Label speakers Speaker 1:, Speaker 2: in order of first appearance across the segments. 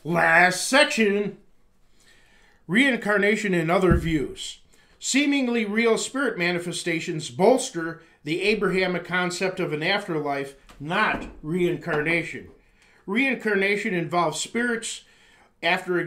Speaker 1: Last section, reincarnation and other views. Seemingly real spirit manifestations bolster the Abrahamic concept of an afterlife, not reincarnation. Reincarnation involves spirits, after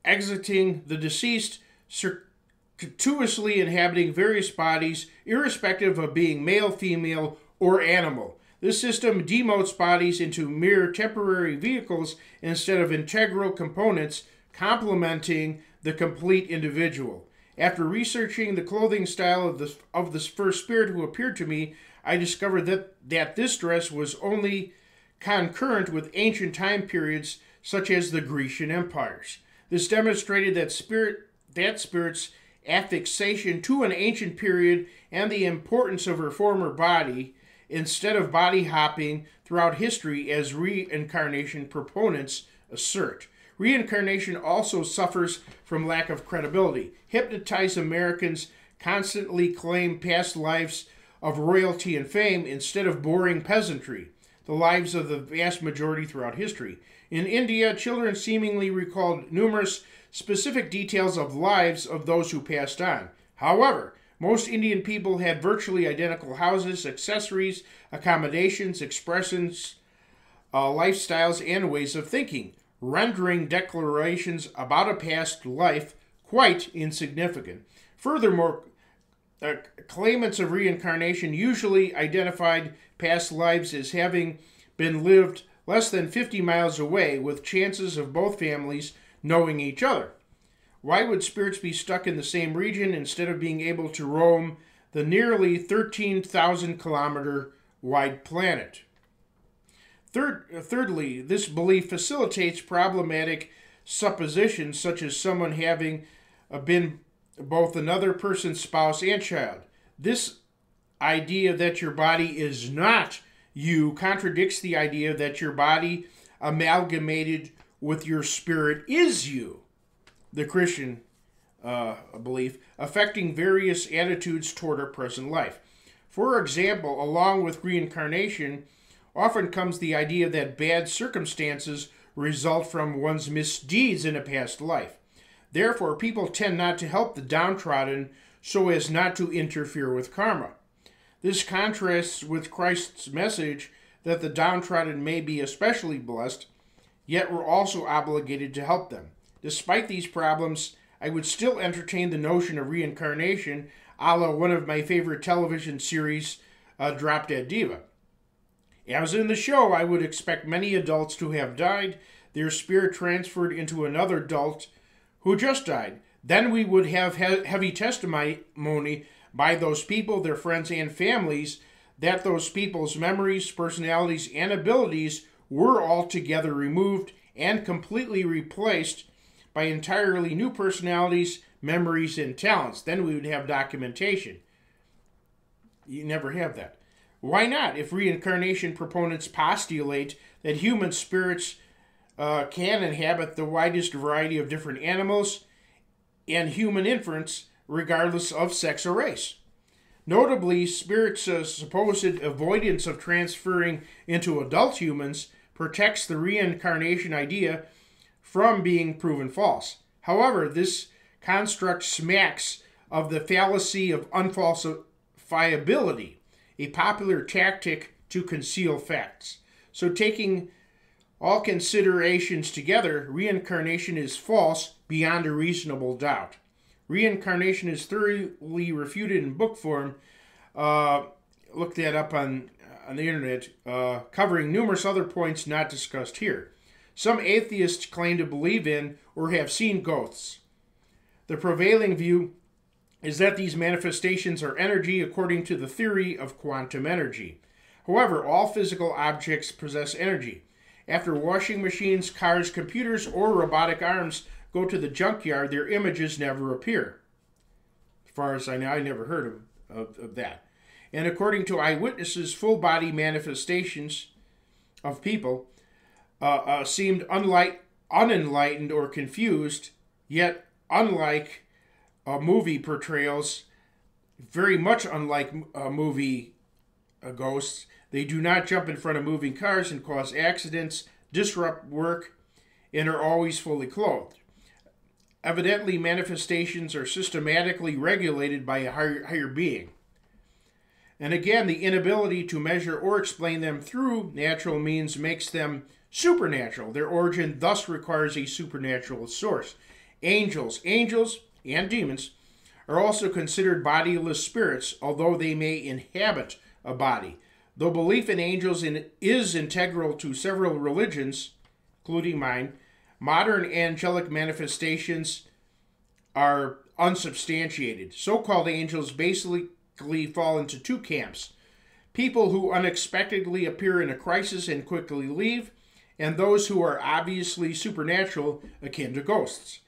Speaker 1: exiting the deceased, circuitously inhabiting various bodies, irrespective of being male, female, or animal. This system demotes bodies into mere temporary vehicles instead of integral components complementing the complete individual. After researching the clothing style of this first spirit who appeared to me, I discovered that this dress was only concurrent with ancient time periods such as the Grecian empires. This demonstrated that spirit's affixation to an ancient period and the importance of her former body, instead of body hopping throughout history as reincarnation proponents assert. Reincarnation also suffers from lack of credibility. Hypnotized Americans constantly claim past lives of royalty and fame instead of boring peasantry, the lives of the vast majority throughout history. In India, children seemingly recalled numerous specific details of lives of those who passed on. However, most Indian people had virtually identical houses, accessories, accommodations, expressions, lifestyles, and ways of thinking, rendering declarations about a past life quite insignificant. Furthermore, claimants of reincarnation usually identified past lives as having been lived less than 50 miles away, with chances of both families knowing each other. Why would spirits be stuck in the same region instead of being able to roam the nearly 13,000 kilometer wide planet? Thirdly, this belief facilitates problematic suppositions such as someone having been both another person's spouse and child. This idea that your body is not you contradicts the idea that your body amalgamated with your spirit is you, the Christian belief, affecting various attitudes toward our present life. For example, along with reincarnation, often comes the idea that bad circumstances result from one's misdeeds in a past life. Therefore, people tend not to help the downtrodden so as not to interfere with karma. This contrasts with Christ's message that the downtrodden may be especially blessed, yet we're also obligated to help them. Despite these problems, I would still entertain the notion of reincarnation, a la one of my favorite television series, Drop Dead Diva. As in the show, I would expect many adults to have died, their spirit transferred into another adult who just died. Then we would have heavy testimony by those people, their friends, and families that those people's memories, personalities, and abilities were altogether removed and completely replaced by entirely new personalities, memories, and talents. Then we would have documentation. You never have that. Why not? If reincarnation proponents postulate that human spirits can inhabit the widest variety of different animals and human infants, regardless of sex or race. Notably, spirits' supposed avoidance of transferring into adult humans protects the reincarnation idea from being proven false. However, this construct smacks of the fallacy of unfalsifiability, a popular tactic to conceal facts. So taking all considerations together, reincarnation is false beyond a reasonable doubt. Reincarnation is thoroughly refuted in book form. Look that up on the internet, covering numerous other points not discussed here. Some atheists claim to believe in or have seen ghosts. The prevailing view is that these manifestations are energy according to the theory of quantum energy. However, all physical objects possess energy. After washing machines, cars, computers, or robotic arms go to the junkyard, their images never appear. As far as I know, I never heard of that. And according to eyewitnesses, full-body manifestations of people seemed unenlightened or confused, yet unlike movie portrayals, very much unlike movie ghosts, they do not jump in front of moving cars and cause accidents, disrupt work, and are always fully clothed. Evidently, manifestations are systematically regulated by a higher being. And again, the inability to measure or explain them through natural means makes them supernatural. Their origin thus requires a supernatural source. Angels and demons are also considered bodiless spirits, although they may inhabit a body. Though belief in angels is integral to several religions, including mine, modern angelic manifestations are unsubstantiated. So-called angels basically fall into two camps: people who unexpectedly appear in a crisis and quickly leave, and those who are obviously supernatural, akin to ghosts.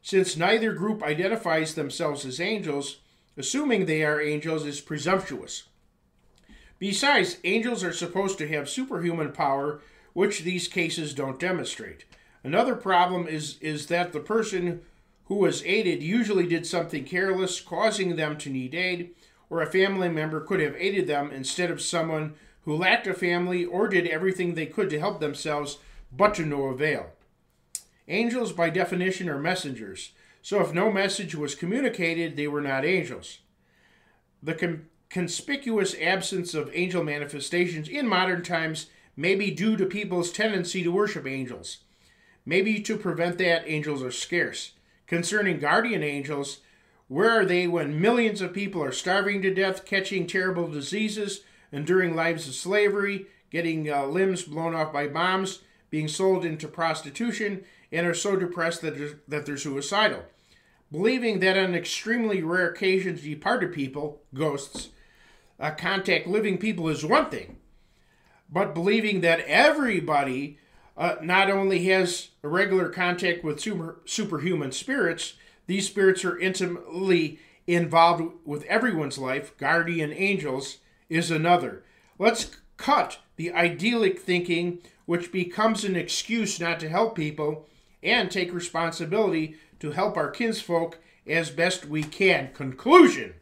Speaker 1: Since neither group identifies themselves as angels, assuming they are angels is presumptuous. Besides, angels are supposed to have superhuman power, which these cases don't demonstrate. Another problem is that the person who was aided usually did something careless, causing them to need aid, or a family member could have aided them instead of someone who lacked a family or did everything they could to help themselves, but to no avail. Angels, by definition, are messengers, so if no message was communicated, they were not angels. The conspicuous absence of angel manifestations in modern times may be due to people's tendency to worship angels. Maybe to prevent that, angels are scarce. Concerning guardian angels, where are they when millions of people are starving to death, catching terrible diseases, enduring lives of slavery, getting limbs blown off by bombs, being sold into prostitution, and are so depressed that they're suicidal? Believing that on extremely rare occasions departed people, ghosts, contact living people is one thing, but believing that everybody not only has a regular contact with superhuman spirits, these spirits are intimately involved with everyone's life, guardian angels, is another. Let's cut the idyllic thinking, which becomes an excuse not to help people, and take responsibility to help our kinsfolk as best we can. Conclusion: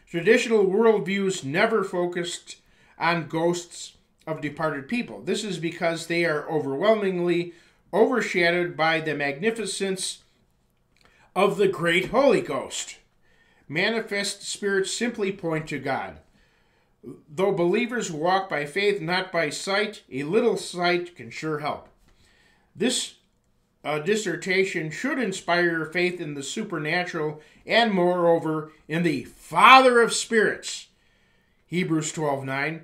Speaker 1: traditional worldviews never focused on ghosts of departed people. This is because they are overwhelmingly overshadowed by the magnificence of the great Holy Ghost. Manifest spirits simply point to God. Though believers walk by faith, not by sight, a little sight can sure help. This dissertation should inspire faith in the supernatural and, moreover, in the Father of spirits. Hebrews 12:9,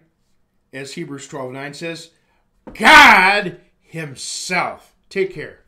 Speaker 1: as Hebrews 12:9 says, God Himself. Take care.